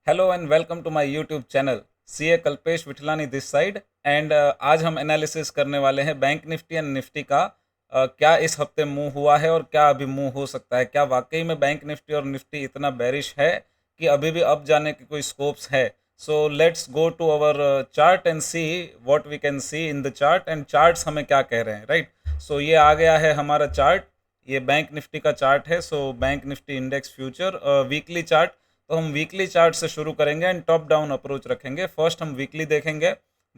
Hello and welcome to my YouTube channel. CA Kalpesh Vithlani this side and आज हम analysis करने वाले हैं बैंक निफ्टी एंड निफ्टी का। क्या इस हफ्ते मूव हुआ है और क्या अभी मूव हो सकता है। क्या वाकई में बैंक निफ्टी और निफ्टी इतना बेरिश है कि अभी भी अप जाने के कोई स्कोप्स है। So let's go to our chart and see what we can see in the chart and charts हमें क्या कह रहे हैं, राइट। सो ये आ गया है हमारा चार्ट। ये बैंक निफ्टी का चार्ट है। So bank Nifty index future weekly chart. तो हम वीकली चार्ट से शुरू करेंगे एंड टॉप डाउन अप्रोच रखेंगे। फर्स्ट हम वीकली देखेंगे,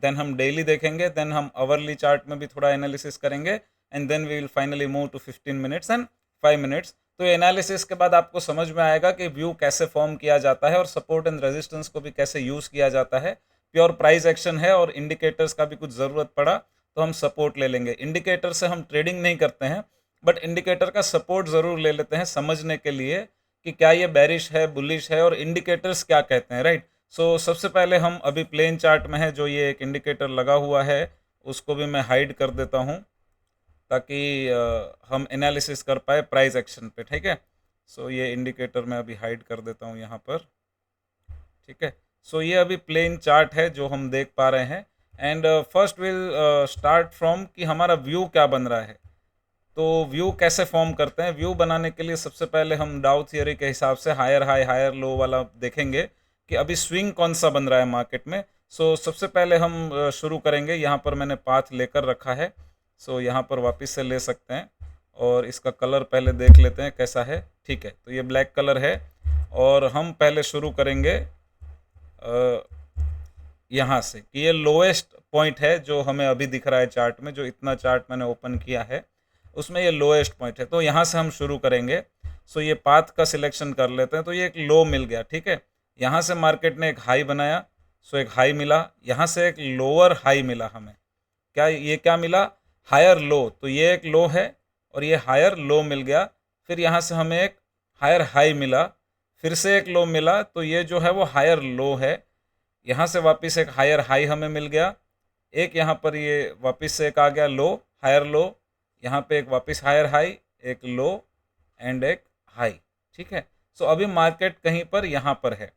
देन हम डेली देखेंगे, देन हम आवरली चार्ट में भी थोड़ा एनालिसिस करेंगे and then we will finally move to 15 minutes एंड 5 मिनट्स। तो एनालिसिस के बाद आपको समझ में आएगा कि व्यू कैसे फॉर्म किया जाता है और सपोर्ट एंड रेजिस्टेंस को भी कैसे यूज़ किया जाता है। प्योर प्राइस एक्शन है और इंडिकेटर्स का भी कुछ ज़रूरत पड़ा तो हम सपोर्ट ले लेंगे। इंडिकेटर से हम ट्रेडिंग नहीं करते हैं बट इंडिकेटर का सपोर्ट ज़रूर ले लेते हैं समझने के लिए कि क्या ये बेरिश है, बुलिश है और इंडिकेटर्स क्या कहते हैं, राइट। सो सबसे पहले हम अभी प्लेन चार्ट में है जो ये एक इंडिकेटर लगा हुआ है उसको भी मैं हाइड कर देता हूँ ताकि हम एनालिसिस कर पाए प्राइस एक्शन पे, ठीक है। सो ये इंडिकेटर मैं अभी हाइड कर देता हूँ यहाँ पर, ठीक है। सो ये अभी प्लेन चार्ट है जो हम देख पा रहे हैं and first will start from कि हमारा व्यू क्या बन रहा है। तो व्यू कैसे फॉर्म करते हैं। व्यू बनाने के लिए सबसे पहले हम डाउ थियरी के हिसाब से हायर हाई हायर लो वाला देखेंगे कि अभी स्विंग कौन सा बन रहा है मार्केट में। सो सबसे पहले हम शुरू करेंगे। यहाँ पर मैंने पाथ लेकर रखा है। सो यहाँ पर वापस से ले सकते हैं और इसका कलर पहले देख लेते हैं कैसा है, ठीक है। तो ये ब्लैक कलर है और हम पहले शुरू करेंगे यहाँ से कि ये लोएस्ट पॉइंट है जो हमें अभी दिख रहा है चार्ट में। जो इतना चार्ट मैंने ओपन किया है उसमें ये लोएस्ट पॉइंट है, तो यहाँ से हम शुरू करेंगे। सो ये पाथ का सिलेक्शन कर लेते हैं। तो ये एक लो मिल गया, ठीक है। यहाँ से मार्केट ने एक हाई बनाया, सो एक हाई मिला। यहाँ से एक लोअर हाई मिला हमें। क्या मिला? Higher low. तो ये एक लो है और ये हायर लो मिल गया। फिर यहाँ से हमें एक हायर हाई मिला, फिर से एक लो मिला। तो ये जो है वो हायर लो है। यहाँ से वापस एक हायर हाई हमें मिल गया। एक यहाँ पर ये वापस से एक आ गया लो, हायर लो। यहाँ पे एक वापस हायर हाई, एक लो एंड एक हाई, ठीक है। सो अभी मार्केट कहीं पर यहाँ पर है।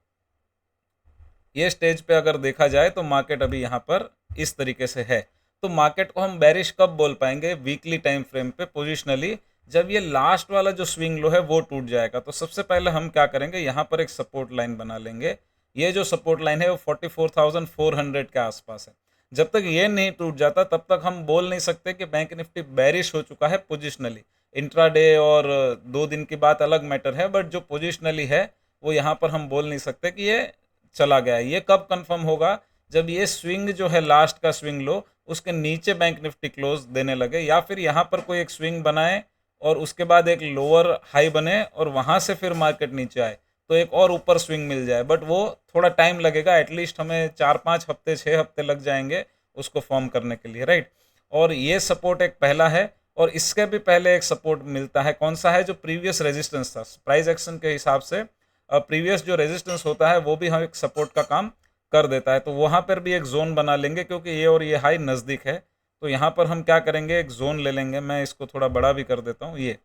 ये स्टेज पे अगर देखा जाए तो मार्केट अभी यहाँ पर इस तरीके से है। तो मार्केट को हम बेरिश कब बोल पाएंगे? वीकली टाइम फ्रेम पे पोजिशनली, जब ये लास्ट वाला जो स्विंग लो है वो टूट जाएगा। तो सबसे पहले हम क्या करेंगे, यहाँ पर एक सपोर्ट लाइन बना लेंगे। ये जो सपोर्ट लाइन है वो 44,400 के आसपास है। जब तक ये नहीं टूट जाता तब तक हम बोल नहीं सकते कि बैंक निफ्टी बेरिश हो चुका है पोजिशनली। इंट्राडे और 2 दिन की बात अलग मैटर है, बट जो पोजिशनली है वो यहाँ पर हम बोल नहीं सकते कि ये चला गया है। ये कब कंफर्म होगा? जब ये स्विंग जो है लास्ट का स्विंग लो उसके नीचे बैंक निफ्टी क्लोज देने लगे, या फिर यहाँ पर कोई एक स्विंग बनाए और उसके बाद एक लोअर हाई बने और वहाँ से फिर मार्केट नीचे आए तो एक और ऊपर स्विंग मिल जाए। बट वो थोड़ा टाइम लगेगा, एटलीस्ट हमें 4-5 हफ्ते 6 हफ्ते लग जाएंगे उसको फॉर्म करने के लिए, राइट। और ये सपोर्ट एक पहला है और इसके भी पहले एक सपोर्ट मिलता है। कौन सा है? जो प्रीवियस रेजिस्टेंस था प्राइस एक्शन के हिसाब से, प्रीवियस जो रेजिस्टेंस होता है वो भी हम एक सपोर्ट का काम कर देता है। तो वहाँ पर भी एक जोन बना लेंगे क्योंकि ये और ये हाई नज़दीक है। तो यहाँ पर हम क्या करेंगे, एक जोन ले लेंगे। मैं इसको थोड़ा बड़ा भी कर देता हूँ ये।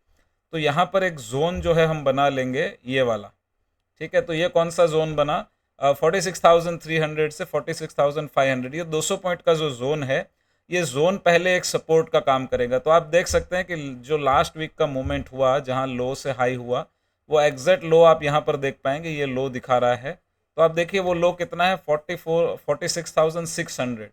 तो यहाँ पर एक जोन जो है हम बना लेंगे ये वाला, ठीक है। तो ये कौन सा जोन बना? 46,300 से 46,500, ये 200 पॉइंट का जो जोन है ये जोन पहले एक सपोर्ट का काम करेगा। तो आप देख सकते हैं कि जो लास्ट वीक का मूवमेंट हुआ जहाँ लो से हाई हुआ वो एग्जैक्ट लो आप यहाँ पर देख पाएंगे। ये लो दिखा रहा है। तो आप देखिए वो लो कितना है, 46,600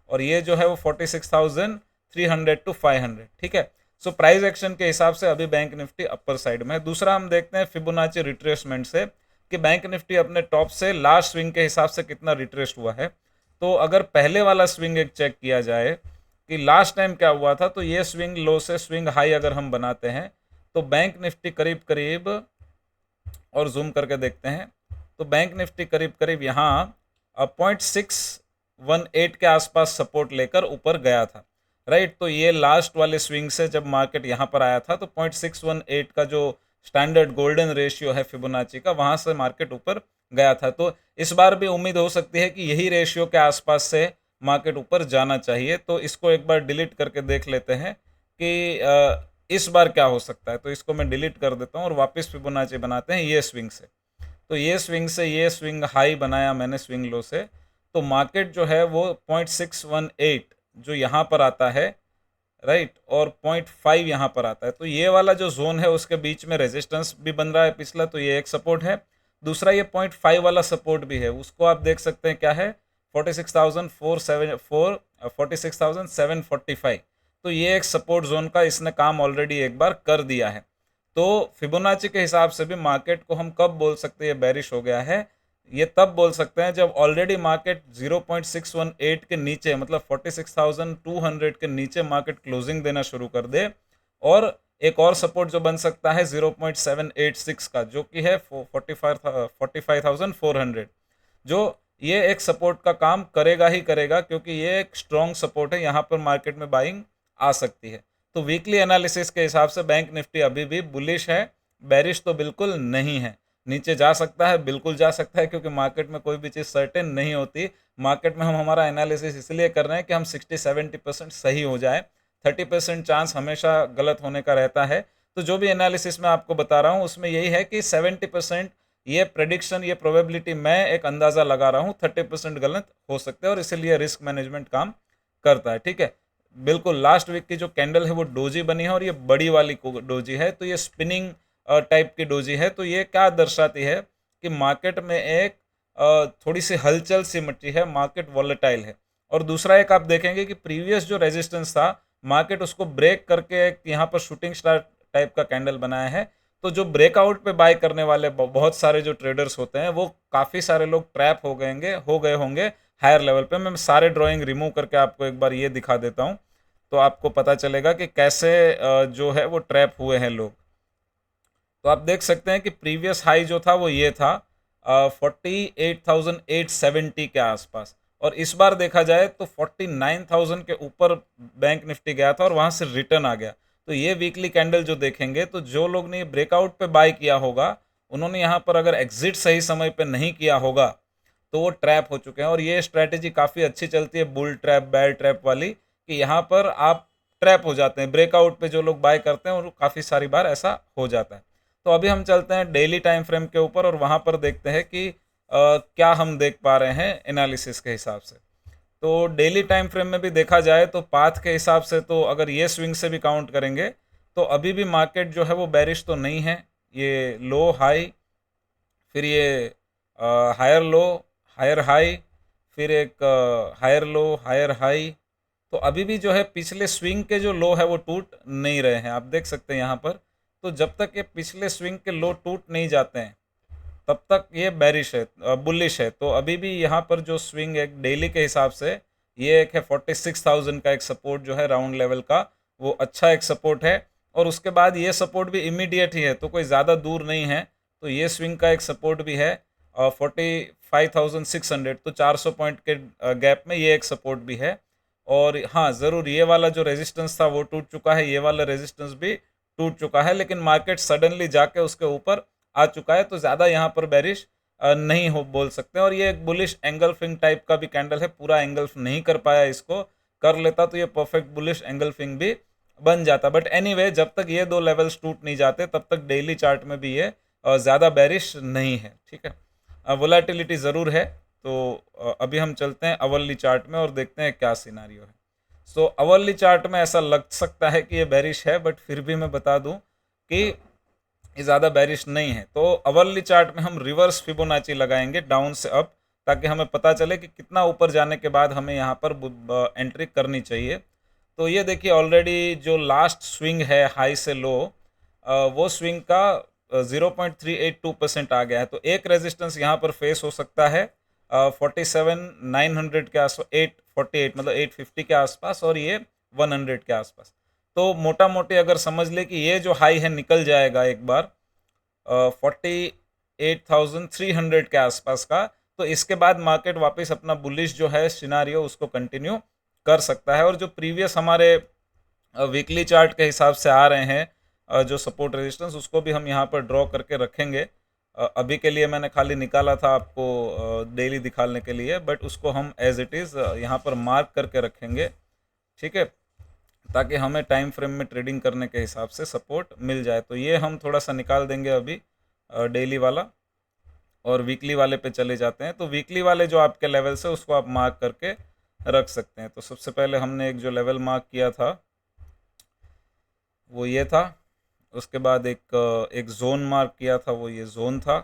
और ये जो है वो 46,300 to 500, ठीक है। सो प्राइस एक्शन के हिसाब से अभी बैंक निफ्टी अपर साइड में है। दूसरा हम देखते हैं फिबोनाची रिट्रेसमेंट से कि बैंक निफ्टी अपने टॉप से लास्ट स्विंग के हिसाब से कितना रिट्रेस हुआ है। तो अगर पहले वाला स्विंग एक चेक किया जाए कि लास्ट टाइम क्या हुआ था, तो ये स्विंग लो से स्विंग हाई अगर हम बनाते हैं तो बैंक निफ्टी करीब करीब, और जूम करके देखते हैं, तो बैंक निफ्टी करीब करीब यहाँ 0.618 के आसपास सपोर्ट लेकर ऊपर गया था, राइट। तो ये लास्ट वाले स्विंग से जब मार्केट यहाँ पर आया था तो 0.618 का जो स्टैंडर्ड गोल्डन रेशियो है फिबोनाची का, वहाँ से मार्केट ऊपर गया था। तो इस बार भी उम्मीद हो सकती है कि यही रेशियो के आसपास से मार्केट ऊपर जाना चाहिए। तो इसको एक बार डिलीट करके देख लेते हैं कि इस बार क्या हो सकता है। तो इसको मैं डिलीट कर देता हूँ और वापस फिबोनाची बनाते हैं ये स्विंग से। तो ये स्विंग से ये स्विंग हाई बनाया मैंने स्विंग लो से, तो मार्केट जो है वो 0.618 जो यहाँ पर आता है, राइट, और 0.5 यहाँ पर आता है, तो ये वाला जो जोन है उसके बीच में रेजिस्टेंस भी बन रहा है पिछला, तो ये एक सपोर्ट है। दूसरा ये 0.5 वाला सपोर्ट भी है, उसको आप देख सकते हैं क्या है, 46,745, तो ये एक सपोर्ट जोन का इसने काम ऑलरेडी एक बार कर दिया है। तो फिबोनाची के हिसाब से भी मार्केट को हम कब बोल सकते हैं ये बेरिश हो गया है, ये तब बोल सकते हैं जब ऑलरेडी मार्केट 0.618 के नीचे, मतलब 46,200 के नीचे मार्केट क्लोजिंग देना शुरू कर दे, और एक और सपोर्ट जो बन सकता है 0.786 का, जो कि है 45,400, जो ये एक सपोर्ट का काम करेगा ही करेगा, क्योंकि ये एक स्ट्रॉन्ग सपोर्ट है, यहाँ पर मार्केट में बाइंग आ सकती है। तो वीकली एनालिसिस के हिसाब से बैंक निफ्टी अभी भी बुलिश है, बेरिश तो बिल्कुल नहीं है। नीचे जा सकता है, बिल्कुल जा सकता है, क्योंकि मार्केट में कोई भी चीज़ सर्टेन नहीं होती। मार्केट में हम हमारा एनालिसिस इसलिए कर रहे हैं कि हम 60-70% सही हो जाए, 30% चांस हमेशा गलत होने का रहता है। तो जो भी एनालिसिस मैं आपको बता रहा हूँ उसमें यही है कि 70% ये प्रेडिक्शन, ये प्रोबेबिलिटी मैं एक अंदाज़ा लगा रहा हूँ, 30% गलत हो सकते हैं, और इसीलिए रिस्क मैनेजमेंट काम करता है। ठीक है, बिल्कुल लास्ट वीक की जो कैंडल है वो डोजी बनी है, और ये बड़ी वाली डोजी है, तो ये स्पिनिंग टाइप की डोजी है। तो ये क्या दर्शाती है कि मार्केट में एक थोड़ी सी हलचल सी मची है, मार्केट वॉलेटाइल है। और दूसरा एक आप देखेंगे कि प्रीवियस जो रेजिस्टेंस था, मार्केट उसको ब्रेक करके एक यहाँ पर शूटिंग स्टार टाइप का कैंडल बनाया है। तो जो ब्रेकआउट पे बाय करने वाले बहुत सारे जो ट्रेडर्स होते हैं, वो काफ़ी सारे लोग ट्रैप हो गए होंगे हायर लेवल पे। मैं सारे ड्राइंग रिमूव करके आपको एक बार ये दिखा देता हूँ, तो आपको पता चलेगा कि कैसे जो है वो ट्रैप हुए हैं लोग। तो आप देख सकते हैं कि प्रीवियस हाई जो था वो ये था 48,870 के आसपास, और इस बार देखा जाए तो 49,000 के ऊपर बैंक निफ्टी गया था और वहाँ से रिटर्न आ गया। तो ये वीकली कैंडल जो देखेंगे, तो जो लोग ने ब्रेकआउट पे बाय किया होगा, उन्होंने यहाँ पर अगर एग्जिट सही समय पे नहीं किया होगा तो वो ट्रैप हो चुके हैं। और ये स्ट्रैटेजी काफ़ी अच्छी चलती है, बुल ट्रैप, बेयर ट्रैप वाली, कि यहाँ पर आप ट्रैप हो जाते हैं ब्रेकआउट पे, जो लोग बाय करते हैं, और काफ़ी सारी बार ऐसा हो जाता है। तो अभी हम चलते हैं डेली टाइम फ्रेम के ऊपर, और वहाँ पर देखते हैं कि क्या हम देख पा रहे हैं एनालिसिस के हिसाब से। तो डेली टाइम फ्रेम में भी देखा जाए तो पाथ के हिसाब से, तो अगर ये स्विंग से भी काउंट करेंगे तो अभी भी मार्केट जो है वो बेरिश तो नहीं है। ये लो हाई, फिर ये हायर लो, हायर हाई, फिर एक हायर लो, हायर हाई, तो अभी भी जो है पिछले स्विंग के जो लो है वो टूट नहीं रहे हैं, आप देख सकते हैं यहाँ पर। तो जब तक ये पिछले स्विंग के लो टूट नहीं जाते हैं तब तक ये बेरिश है, बुलिश है। तो अभी भी यहाँ पर जो स्विंग एक डेली के हिसाब से, ये एक है 46,000 का एक सपोर्ट जो है राउंड लेवल का, वो अच्छा एक सपोर्ट है। और उसके बाद ये सपोर्ट भी इमीडिएट ही है, तो कोई ज़्यादा दूर नहीं है। तो ये स्विंग का एक सपोर्ट भी है 45,600, तो 400 पॉइंट के गैप में ये एक सपोर्ट भी है। और हाँ, ज़रूर ये वाला जो रेजिस्टेंस था वो टूट चुका है, ये वाला रेजिस्टेंस भी टूट चुका है, लेकिन मार्केट सडनली जाके उसके ऊपर आ चुका है, तो ज़्यादा यहाँ पर बेरिश नहीं हो बोल सकते। और ये एक बुलिश एंगल्फिंग टाइप का भी कैंडल है, पूरा एंगल्फ नहीं कर पाया, इसको कर लेता तो ये परफेक्ट बुलिश एंगल्फिंग भी बन जाता। बट एनीवे, जब तक ये दो लेवल्स टूट नहीं जाते तब तक डेली चार्ट में भी ये ज़्यादा बेरिश नहीं है। ठीक है, वोलेटिलिटी ज़रूर है। तो अभी हम चलते हैं अवर्ली चार्ट में और देखते हैं क्या सिनारियो है। सो अवर्ली चार्ट में ऐसा लग सकता है कि ये बेरिश है, बट फिर भी मैं बता दूं कि ये ज़्यादा बेरिश नहीं है। तो अवर्ली चार्ट में हम रिवर्स फिबोनाची लगाएंगे डाउन से अप, ताकि हमें पता चले कि कितना ऊपर जाने के बाद हमें यहाँ पर एंट्री करनी चाहिए। तो ये देखिए, ऑलरेडी जो लास्ट स्विंग है हाई से लो, वो स्विंग का 0.382% आ गया है। तो एक रेजिस्टेंस यहाँ पर फेस हो सकता है 47,900 के आसपास, 848 मतलब 850 के आसपास, और ये 100 के आसपास। तो मोटा मोटी अगर समझ ले कि ये जो हाई है निकल जाएगा एक बार 48,300 के आसपास का, तो इसके बाद मार्केट वापस अपना बुलिश जो है सिनारियो उसको कंटिन्यू कर सकता है। और जो प्रीवियस हमारे वीकली चार्ट के हिसाब से आ रहे हैं जो सपोर्ट रेजिस्टेंस, उसको भी हम यहाँ पर ड्रॉ करके रखेंगे। अभी के लिए मैंने खाली निकाला था आपको डेली दिखाने के लिए, बट उसको हम एज इट इज़ यहाँ पर मार्क करके रखेंगे। ठीक है, ताकि हमें टाइम फ्रेम में ट्रेडिंग करने के हिसाब से सपोर्ट मिल जाए। तो ये हम थोड़ा सा निकाल देंगे अभी डेली वाला। और वीकली वाले पे चले जाते हैं। तो वीकली वाले जो आपके लेवल्स है उसको आप मार्क करके रख सकते हैं। तो सबसे पहले हमने एक जो लेवल मार्क किया था वो ये था, उसके बाद एक जोन मार्क किया था, वो ये जोन था।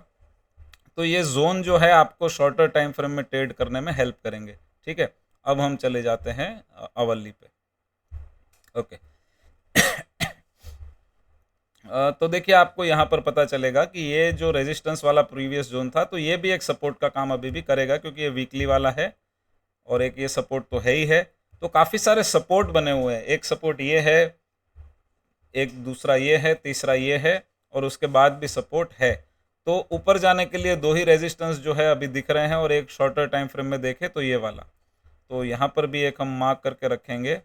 तो ये जोन जो है आपको शॉर्टर टाइम फ्रेम में ट्रेड करने में हेल्प करेंगे। ठीक है, अब हम चले जाते हैं आवरली पे। ओके, तो देखिए आपको यहाँ पर पता चलेगा कि ये जो रेजिस्टेंस वाला प्रीवियस जोन था, तो ये भी एक सपोर्ट का काम अभी भी करेगा, क्योंकि ये वीकली वाला है और एक ये सपोर्ट तो है ही है। तो काफ़ी सारे सपोर्ट बने हुए हैं, एक सपोर्ट ये है, एक दूसरा ये है, तीसरा ये है, और उसके बाद भी सपोर्ट है। तो ऊपर जाने के लिए दो ही रेजिस्टेंस जो है अभी दिख रहे हैं, और एक शॉर्टर टाइम फ्रेम में देखें तो ये वाला। तो यहाँ पर भी एक हम मार्क करके रखेंगे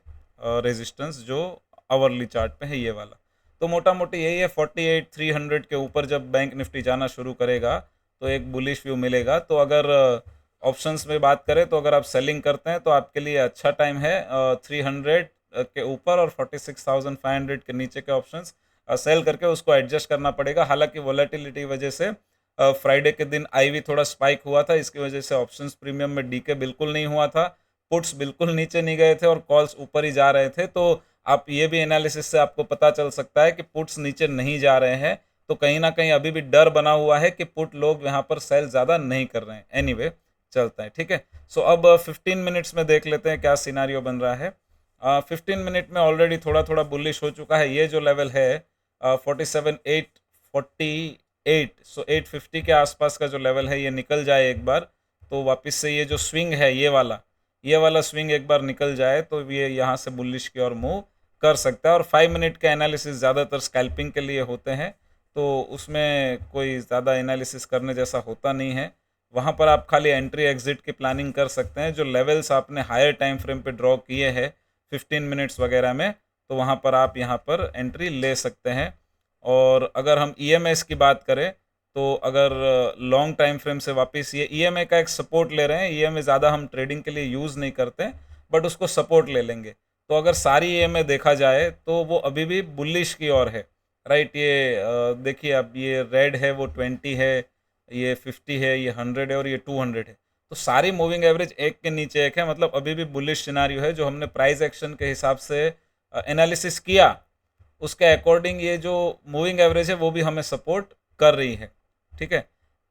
रेजिस्टेंस जो आवरली चार्ट पे है, ये वाला। तो मोटा मोटी यही है, 48,300 के ऊपर जब बैंक निफ्टी जाना शुरू करेगा तो एक बुलिश व्यू मिलेगा। तो अगर ऑप्शंस में बात करें तो अगर आप सेलिंग करते हैं तो आपके लिए अच्छा टाइम है 300 के ऊपर और 46,500 के नीचे के ऑप्शंस सेल करके उसको एडजस्ट करना पड़ेगा। हालांकि वॉलेटिलिटी वजह से फ्राइडे के दिन आईवी थोड़ा स्पाइक हुआ था, इसकी वजह से ऑप्शंस प्रीमियम में डीके बिल्कुल नहीं हुआ था, पुट्स बिल्कुल नीचे नहीं गए थे और कॉल्स ऊपर ही जा रहे थे। तो आप ये भी एनालिसिस से आपको पता चल सकता है कि पुट्स नीचे नहीं जा रहे हैं, तो कहीं ना कहीं अभी भी डर बना हुआ है कि पुट लोग यहाँ पर सेल ज़्यादा नहीं कर रहे हैं। एनीवे चलता है, ठीक है। सो अब 15 मिनट्स में देख लेते हैं क्या सिनारियो बन रहा है। 15 मिनट में ऑलरेडी थोड़ा थोड़ा बुलिश हो चुका है। ये जो लेवल है 47,848, सो 850 के आसपास का जो लेवल है, ये निकल जाए एक बार तो वापस से ये जो स्विंग है ये वाला स्विंग एक बार निकल जाए तो ये यहाँ से बुलिश की ओर मूव कर सकता है। और 5 मिनट के एनालिसिस ज़्यादातर स्कैल्पिंग के लिए होते हैं, तो उसमें कोई ज़्यादा एनालिसिस करने जैसा होता नहीं है। वहाँ पर आप खाली एंट्री एग्जिट की प्लानिंग कर सकते हैं। जो लेवल्स आपने हायर टाइम फ्रेम पे ड्रॉ किए हैं 15 मिनट्स वगैरह में, तो वहाँ पर आप यहाँ पर एंट्री ले सकते हैं। और अगर हम ईएमएस की बात करें तो अगर लॉन्ग टाइम फ्रेम से वापस ये ईएमए का एक सपोर्ट ले रहे हैं, ईएमए ज़्यादा हम ट्रेडिंग के लिए यूज़ नहीं करते बट उसको सपोर्ट ले लेंगे। तो अगर सारी ईएमए देखा जाए तो वो अभी भी बुलिश की ओर है, राइट। ये देखिए अब ये रेड है वो 20 है, ये 50 है, ये 100 है और ये 200 है। तो सारी मूविंग एवरेज एक के नीचे एक है, मतलब अभी भी बुलिश सिनारियो है। जो हमने प्राइस एक्शन के हिसाब से एनालिसिस किया उसके अकॉर्डिंग ये जो मूविंग एवरेज है वो भी हमें सपोर्ट कर रही है, ठीक है।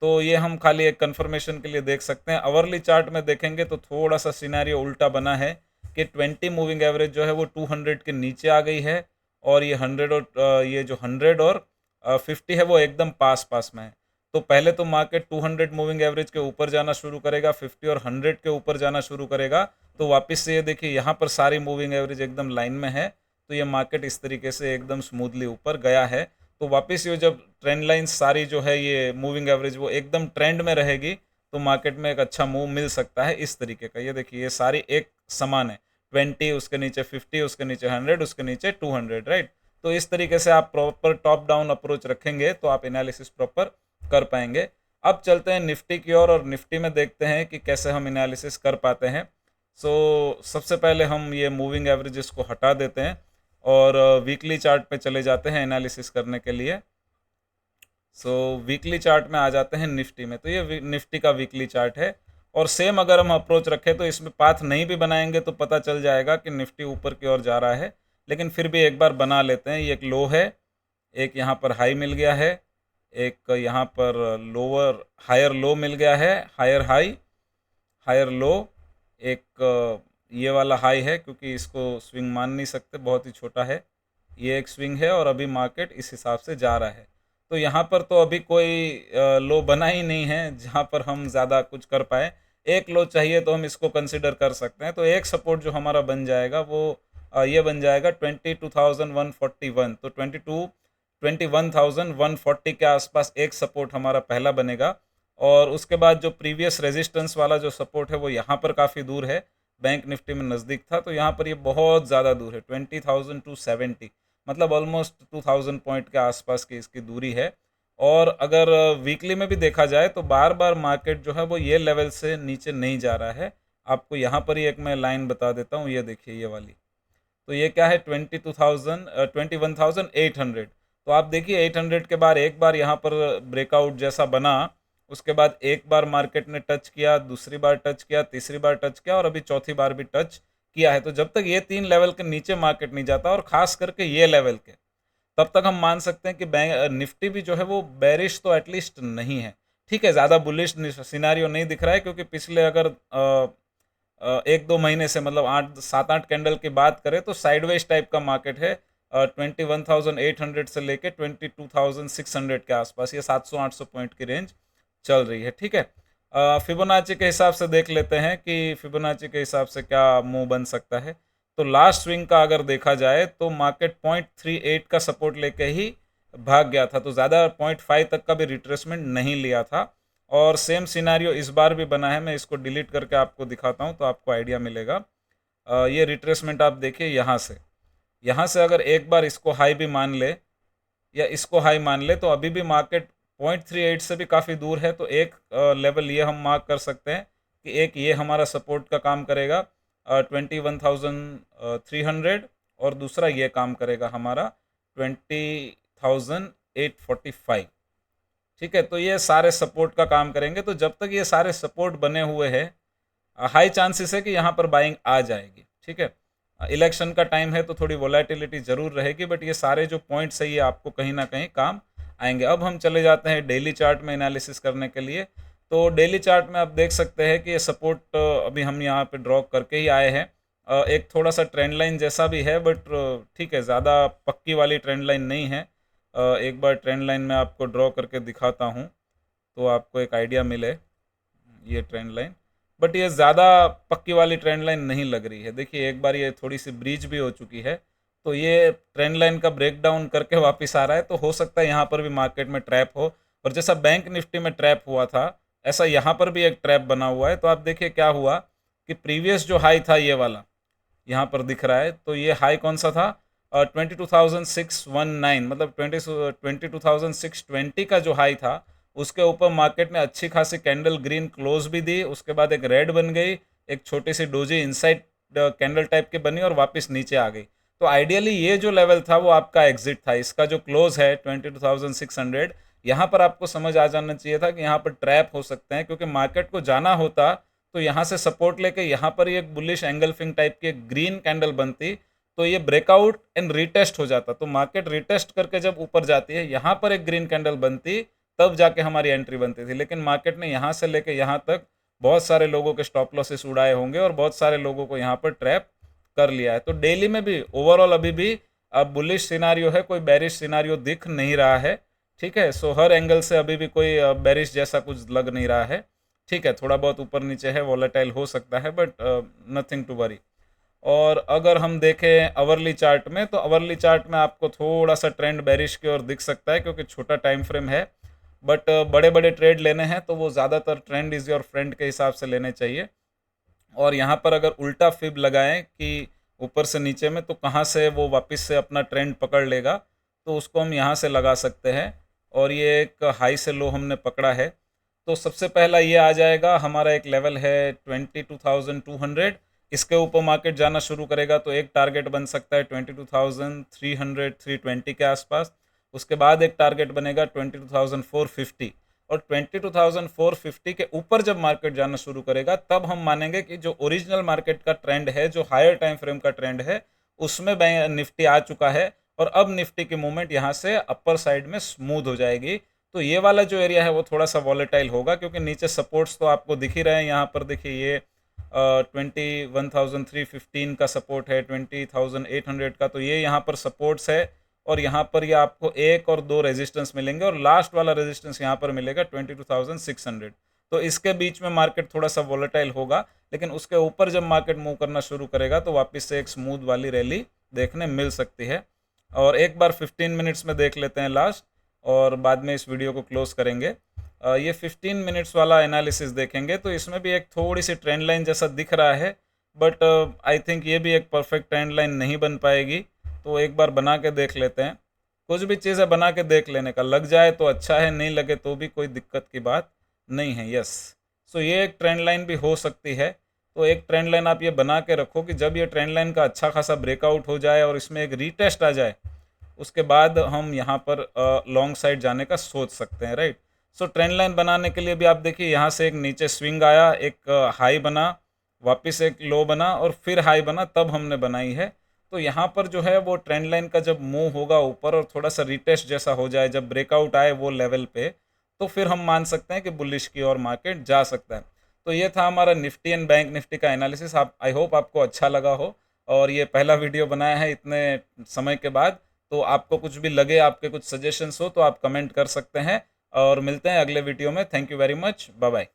तो ये हम खाली एक कंफर्मेशन के लिए देख सकते हैं। आवरली चार्ट में देखेंगे तो थोड़ा सा सिनेरियो उल्टा बना है कि 20 मूविंग एवरेज जो है वो 200 के नीचे आ गई है, और ये 100 और ये जो 100 और 50 है वो एकदम पास पास में है। तो पहले तो मार्केट 200 मूविंग एवरेज के ऊपर जाना शुरू करेगा, 50 और 100 के ऊपर जाना शुरू करेगा, तो वापस से ये देखिए यहाँ पर सारी मूविंग एवरेज एकदम लाइन में है। तो ये मार्केट इस तरीके से एकदम स्मूथली ऊपर गया है। तो वापस ये जब ट्रेंड लाइन सारी जो है ये मूविंग एवरेज वो एकदम ट्रेंड में रहेगी तो मार्केट में एक अच्छा मूव मिल सकता है इस तरीके का। ये देखिए ये सारी एक समान है, 20 उसके नीचे 50 उसके नीचे 100 उसके नीचे 200, राइट। तो इस तरीके से आप प्रॉपर टॉप डाउन अप्रोच रखेंगे तो आप एनालिसिस प्रॉपर कर पाएंगे। अब चलते हैं निफ्टी की ओर और निफ्टी में देखते हैं कि कैसे हम एनालिसिस कर पाते हैं। सो सबसे पहले हम ये मूविंग एवरेजेस को हटा देते हैं और वीकली चार्ट पे चले जाते हैं एनालिसिस करने के लिए। सो वीकली चार्ट में आ जाते हैं निफ्टी में। तो ये निफ्टी का वीकली चार्ट है, और सेम अगर हम अप्रोच रखें तो इसमें पाथ नहीं भी बनाएंगे तो पता चल जाएगा कि निफ्टी ऊपर की ओर जा रहा है, लेकिन फिर भी एक बार बना लेते हैं। ये एक लो है, एक यहाँ पर हाई मिल गया है, एक यहाँ पर लोअर हायर लो मिल गया है, हायर हाई हायर लो, एक ये वाला हाई है क्योंकि इसको स्विंग मान नहीं सकते, बहुत ही छोटा है। ये एक स्विंग है और अभी मार्केट इस हिसाब से जा रहा है। तो यहाँ पर तो अभी कोई लो बना ही नहीं है जहाँ पर हम ज़्यादा कुछ कर पाए। एक लो चाहिए तो हम इसको कंसिडर कर सकते हैं। तो एक सपोर्ट जो हमारा बन जाएगा वो ये बन जाएगा 22,141। तो 21,140 के आसपास एक सपोर्ट हमारा पहला बनेगा, और उसके बाद जो प्रीवियस रेजिस्टेंस वाला जो सपोर्ट है वो यहाँ पर काफ़ी दूर है, बैंक निफ्टी में नज़दीक था, तो यहाँ पर ये बहुत ज़्यादा दूर है 20,270, मतलब ऑलमोस्ट 2000 पॉइंट के आसपास की इसकी दूरी है। और अगर वीकली में भी देखा जाए तो बार बार मार्केट जो है वो ये लेवल से नीचे नहीं जा रहा है। आपको यहाँ पर ही एक मैं लाइन बता देता हूँ, ये देखिए ये वाली। तो ये क्या है 21,800। तो आप देखिए 800 के बाद एक बार यहाँ पर ब्रेकआउट जैसा बना, उसके बाद एक बार मार्केट ने टच किया, दूसरी बार टच किया, तीसरी बार टच किया और अभी चौथी बार भी टच किया है। तो जब तक ये 3 लेवल के नीचे मार्केट नहीं जाता और ख़ास करके ये लेवल के, तब तक हम मान सकते हैं कि निफ्टी भी जो है वो बेरिश तो एटलीस्ट नहीं है। ठीक है, ज़्यादा बुलिश सिनारियो नहीं दिख रहा है, क्योंकि पिछले अगर 1-2 महीने से, मतलब 7-8 कैंडल की बात करें तो साइडवेज टाइप का मार्केट है। 21,800 से लेके 22,600 के आसपास, ये 700-800 पॉइंट की रेंज चल रही है। ठीक है, फिबोनाची के हिसाब से देख लेते हैं कि फिबोनाची के हिसाब से क्या मूव बन सकता है। तो लास्ट स्विंग का अगर देखा जाए तो मार्केट 0.38 का सपोर्ट लेके ही भाग गया था, तो ज़्यादा 0.5 तक का भी रिट्रेसमेंट नहीं लिया था। और सेम सिनारियो इस बार भी बना है। मैं इसको डिलीट करके आपको दिखाता हूँ तो आपको आइडिया मिलेगा। ये रिट्रेसमेंट आप देखिए यहाँ से अगर एक बार इसको हाई भी मान ले या इसको हाई मान ले, तो अभी भी मार्केट 0.38 से भी काफ़ी दूर है। तो एक लेवल ये हम मार्क कर सकते हैं कि एक ये हमारा सपोर्ट का काम करेगा 21,300, और दूसरा ये काम करेगा हमारा 20,845। ठीक है, तो ये सारे सपोर्ट का काम करेंगे। तो जब तक ये सारे सपोर्ट बने हुए हैं, हाई चांसेस है कि यहाँ पर बाइंग आ जाएगी। ठीक है, इलेक्शन का टाइम है तो थोड़ी वोलेटिलिटी ज़रूर रहेगी, बट ये सारे जो पॉइंट्स है ये आपको कहीं ना कहीं काम आएंगे। अब हम चले जाते हैं डेली चार्ट में एनालिसिस करने के लिए। तो डेली चार्ट में आप देख सकते हैं कि ये सपोर्ट अभी हम यहाँ पे ड्रॉ करके ही आए हैं। एक थोड़ा सा ट्रेंड लाइन जैसा भी है, बट ठीक है, ज़्यादा पक्की वाली ट्रेंड लाइन नहीं है। एक बार ट्रेंड लाइन में आपको ड्रॉ करके दिखाता हूँ तो आपको एक आइडिया मिले। ये ट्रेंड लाइन, बट ये ज़्यादा पक्की वाली ट्रेंड लाइन नहीं लग रही है। देखिए, एक बार ये थोड़ी सी ब्रीच भी हो चुकी है, तो ये ट्रेंड लाइन का ब्रेक डाउन करके वापस आ रहा है। तो हो सकता है यहाँ पर भी मार्केट में ट्रैप हो, और जैसा बैंक निफ्टी में ट्रैप हुआ था ऐसा यहाँ पर भी एक ट्रैप बना हुआ है। तो आप देखिए क्या हुआ कि प्रीवियस जो हाई था ये वाला यहाँ पर दिख रहा है, तो ये हाई कौन सा था? 22,619, मतलब 22,620 का जो हाई था, उसके ऊपर मार्केट ने अच्छी खासी कैंडल ग्रीन क्लोज भी दी। उसके बाद एक रेड बन गई, एक छोटी सी डोजी इनसाइड कैंडल टाइप की बनी और वापस नीचे आ गई। तो आइडियली ये जो लेवल था वो आपका एग्जिट था। इसका जो क्लोज है 22,600, यहाँ पर आपको समझ आ जाना चाहिए था कि यहाँ पर ट्रैप हो सकते हैं, क्योंकि मार्केट को जाना होता तो यहाँ से सपोर्ट लेके यहाँ पर एक बुलिश एंगल्फिंग टाइप की एक ग्रीन कैंडल बनती, तो ये ब्रेकआउट एंड रीटेस्ट हो जाता। तो मार्केट रीटेस्ट करके जब ऊपर जाती है, यहाँ पर एक ग्रीन कैंडल बनती, तब जाके हमारी एंट्री बनती थी। लेकिन मार्केट ने यहाँ से लेके यहाँ तक बहुत सारे लोगों के स्टॉप लॉसेस उड़ाए होंगे और बहुत सारे लोगों को यहाँ पर ट्रैप कर लिया है। तो डेली में भी ओवरऑल अभी भी अब बुलिश सिनारियो है, कोई बेरिश सिनारियो दिख नहीं रहा है। ठीक है, सो हर एंगल से अभी भी कोई बेरिश जैसा कुछ लग नहीं रहा है। ठीक है, थोड़ा बहुत ऊपर नीचे है, वॉलेटाइल हो सकता है, बट नथिंग टू वरी। और अगर हम देखें अवरली चार्ट में, तो अवरली चार्ट में आपको थोड़ा सा ट्रेंड बेरिश की ओर दिख सकता है, क्योंकि छोटा टाइम फ्रेम है। बट बड़े बड़े ट्रेड लेने हैं तो वो ज़्यादातर ट्रेंड इज़ योर फ्रेंड के हिसाब से लेने चाहिए। और यहाँ पर अगर उल्टा फिब लगाएं कि ऊपर से नीचे में, तो कहाँ से वो वापस से अपना ट्रेंड पकड़ लेगा, तो उसको हम यहाँ से लगा सकते हैं। और ये एक हाई से लो हमने पकड़ा है, तो सबसे पहला ये आ जाएगा हमारा एक लेवल है 22,200। इसके ऊपर मार्केट जाना शुरू करेगा तो एक टारगेट बन सकता है 22,300 320 के आसपास। उसके बाद एक टारगेट बनेगा 22,450, और 22,450 के ऊपर जब मार्केट जाना शुरू करेगा तब हम मानेंगे कि जो ओरिजिनल मार्केट का ट्रेंड है, जो हायर टाइम फ्रेम का ट्रेंड है, उसमें निफ्टी आ चुका है। और अब निफ्टी की मूवमेंट यहाँ से अपर साइड में स्मूथ हो जाएगी। तो ये वाला जो एरिया है वो थोड़ा सा वॉलेटाइल होगा, क्योंकि नीचे सपोर्ट्स तो आपको दिख ही रहे हैं। यहाँ पर देखिए, ये 21,315 का सपोर्ट है, 20,800 का, तो ये यहाँ पर सपोर्ट्स है। और यहाँ पर ये आपको एक और दो रेजिस्टेंस मिलेंगे, और लास्ट वाला रेजिस्टेंस यहाँ पर मिलेगा 22,600। तो इसके बीच में मार्केट थोड़ा सा वॉलेटाइल होगा, लेकिन उसके ऊपर जब मार्केट मूव करना शुरू करेगा तो वापस से एक स्मूथ वाली रैली देखने मिल सकती है। और एक बार 15 मिनट्स में देख लेते हैं लास्ट, और बाद में इस वीडियो को क्लोज करेंगे। ये 15 मिनट्स वाला एनालिसिस देखेंगे तो इसमें भी एक थोड़ी सी ट्रेंड लाइन जैसा दिख रहा है, बट आई थिंक ये भी एक परफेक्ट ट्रेंड लाइन नहीं बन पाएगी। तो एक बार बना के देख लेते हैं। कुछ भी चीज़ें बना के देख लेने का, लग जाए तो अच्छा है, नहीं लगे तो भी कोई दिक्कत की बात नहीं है। यस, सो ये एक ट्रेंड लाइन भी हो सकती है। तो एक ट्रेंड लाइन आप ये बना के रखो कि जब ये ट्रेंड लाइन का अच्छा खासा ब्रेकआउट हो जाए और इसमें एक रीटेस्ट आ जाए, उसके बाद हम यहाँ पर लॉन्ग साइड जाने का सोच सकते हैं, राइट। सो ट्रेंड लाइन बनाने के लिए भी आप देखिए यहाँ से एक नीचे स्विंग आया, एक हाई बना, वापस एक लो बना और फिर हाई बना, तब हमने बनाई है। तो यहाँ पर जो है वो ट्रेंड लाइन का जब मूव होगा ऊपर और थोड़ा सा रिटेस्ट जैसा हो जाए, जब ब्रेकआउट आए वो लेवल पे, तो फिर हम मान सकते हैं कि बुलिश की ओर मार्केट जा सकता है। तो ये था हमारा निफ्टी एंड बैंक निफ्टी का एनालिसिस। आप आई होप आपको अच्छा लगा हो, और ये पहला वीडियो बनाया है इतने समय के बाद। तो आपको कुछ भी लगे, आपके कुछ सजेशंस हो तो आप कमेंट कर सकते हैं, और मिलते हैं अगले वीडियो में। Thank you very much, bye bye.